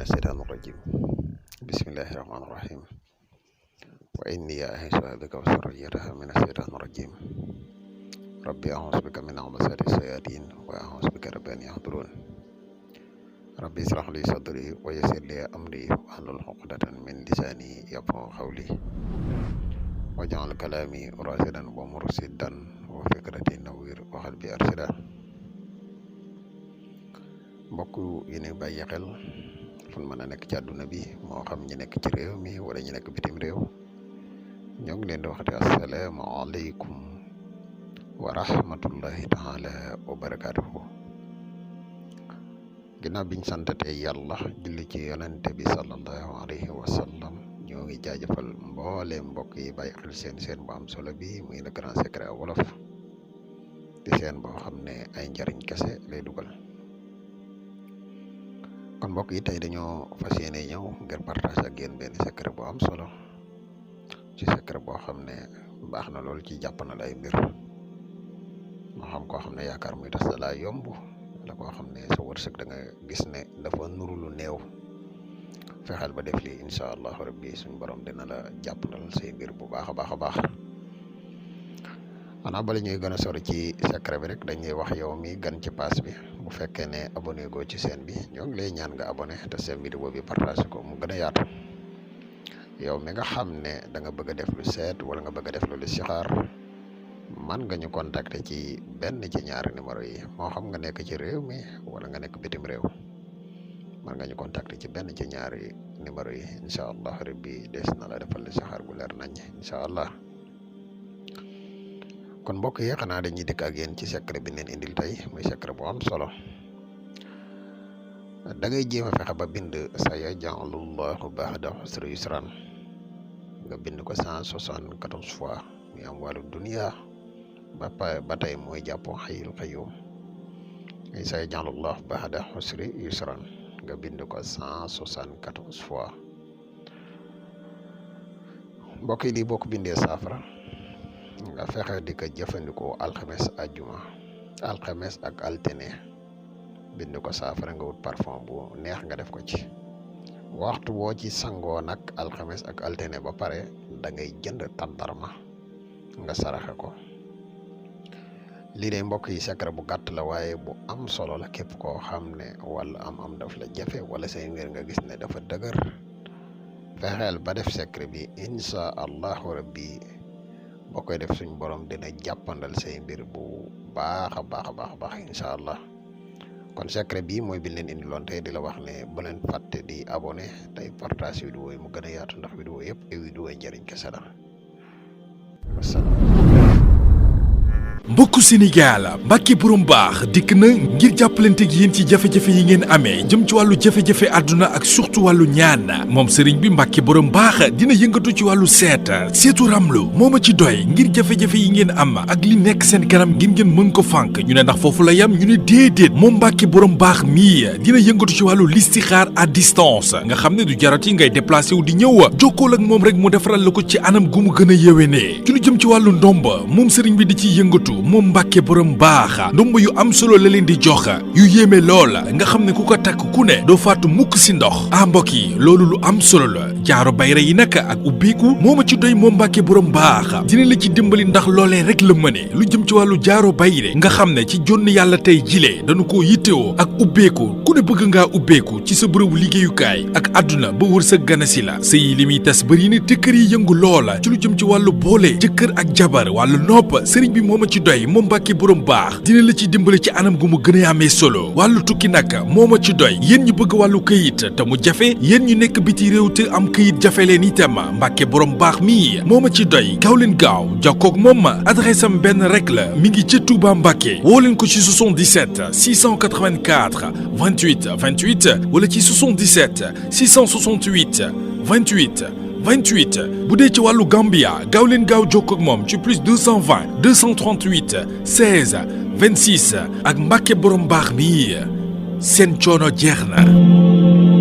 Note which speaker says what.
Speaker 1: الشيطان الرجيم بسم الله الرحمن الرحيم وإني أعيذها بك وذريتها من الشيطان الرجيم ربي أعوذ بك من همزات الشياطين وأعوذ بك رب أن يحضرون ربي اشرح لي صدري ويسر لي أمري واحلل عقدة من لساني يفقهوا قولي واجعل كلامي راشدا ومرشدا وفكرتي نوير وقلبي أرشدا mbokk yi ne bàyyi xel fu mën a nekk ci àdduna bi moo xam ñi nekk ci réew mi wala ñi nekk bitim réew ñoo ngi leen di waxati assalaamu aleykum wa rahmatullahi taala wa barakatuhu ginnaaw biñ santate yàlla julli ci yonente bi sallallahu alayhi wa sallam ñoo ngi jaajëfal mboole mbokk yi bàyyi xel seen bu am solo bi muy le grand secret wolof di seen boo xam ne ay njariñ kese lay dugal kon mbokk yi tey dañoo fas yéene ñëw ngir partage ak yéen benn secret bu am solo ci secret boo xam ne baax na lool ci jàppandal ay mbir moo xam koo xam ne yaakaar muy tas da laa yomb wala koo xam ne sa wërsëg da nga gis ne dafa nuru lu néew fexeel ba def lii incha allahu rabbi suñu borom dina la jàppandal say mbir bu baax a baax a baax xanaa bala ñuy gën a sori ci secret bi rek dañuy wax yow mi gan ci pass bi bu fekkee ne abonné go ci chaîne bi ñoo ngi lay ñaan nga abonné te seen vidéo bi partage ko mu gën a yaatu yow mi nga xam ne da nga bëgg a def lu seet wala nga bëgg a def lu listixaar man nga ñu contacter ci benn ci ñaari numéro yi moo xam nga nekk ci réew mi wala nga nekk bitim réew man nga ñu contacter ci benn ci ñaari numéro yi incha allah rabbi des na la defal listixaar gu leer nañ incha allah. kon mbokk yi xanaa dañuy dëkk ak yéen ci secret bi leen indil tey muy secret bu am solo da ngay jéem a fexe ba bind sayaj'alullahu ba'da usri yusran nga bind ko 174 fois muy am wàllu dunya ba tey mooy jàpp hayyul qayyum sayaj'alullahu ba'da usri yusran nga bind ko 174 fois mbokk yi lii boo ko bindee saafara nga fexe di ko jëfandikoo alxames ak altine bind ko saafara nga wut parfum bu neex nga def ko ci waxtu boo ci sangoo nag alxames ak altine ba pare da ngay jënd tàndarma nga saraxe ko lii de mbokk yi secret bu gàtt la waaye bu am solo la képp koo xam ne wala am daf la jafe wala say ngir nga gis ne dafa dëgër fexeel ba def secret bi insha allahu rabbi boo koy def suñu borom dina jàppandal say mbir bu baax a baax incha allah kon secret bi mooy bi leen indi loon tey di la wax ne bu leen fàtte di abonné tey partage vidéo yi mu gën a yaatu ndax vidéo yëpp ay vidéo yi njëriñ kese la wasalaam.
Speaker 2: mbokku Sénégal Mbacke borom baax dikk na ngir jàppalanteeg yéen ci jafe-jafe yi ngeen amee jëm ci wàllu jafe-jafe àdduna ak surtout wàllu ñaan moom sëriñ bi Mbacke borom baax dina yëngatu ci wàllu seetu ramlu moo ma ci doy ngir jafe-jafe yi ngeen am ak li nekk seen kanam ngeen mën ko fànk ñu ne ndax foofu la yam ñu ne déedéet moom Mbacke borom baax mii dina yëngatu ci wàllu listixaar à distance nga xam ne du jarati ngay déplacé wu di ñëw jokkool ak moom rek mu defaral la ko ci anam gu mu gën a yéwénee ci lu jëm ci wàllu ndomba moom sëriñ bi di ci yëngatu moom Mbacke borom baax ndomb yu am solo la leen di jox yu yéeme lool nga xam ne ku ko takk ku ne doo faatu mukk si ndox mbokk yi loolu lu am solo la jaaro bayra yi nag ak ubbeeku moo ma ci doy moom Mbacke borom baax dina la ci dimbali ndax loolee rek la mëne lu jëm ci wàllu jaaro bayre nga xam ne ci jonn yàlla tey jilee dañu koo yittewoo ak ubbeeku ku ne bëgg ngaa ubbeeku ci sa bërëbu liggéeyukaay ak àdduna ba wër sa ganasi la sëy li muy tas bëri ne te kër yi yëngu loola ci lu jëm ci wàllu boole jëkkër ak jabar wàllu nopp sëriñ bi moo ma ci doy moom Mbacke borom baax dina la ci dimbali ci anam gu mu gën a amee solo wàllu tukki nag moo ma ci doy yéen ñu bëgg wàllu këyit te mu jafe yéen ñu nekk biti réew te am këyit jafe leen itam Mbacke borom baax mii moo ma ci doy gaaw leen gaaw jokkoog moom adresse am benn rek la mi ngi ca Touba Mbacke woo leen ko ci 77 684 28 28 wala ci 77 668 28 28 bu dee ci wàllu Gambia gaaw leen gaaw jokkoo ak moom ci plus 220 238 16 26 ak Mbacke borom baax mi seen coono jeex na.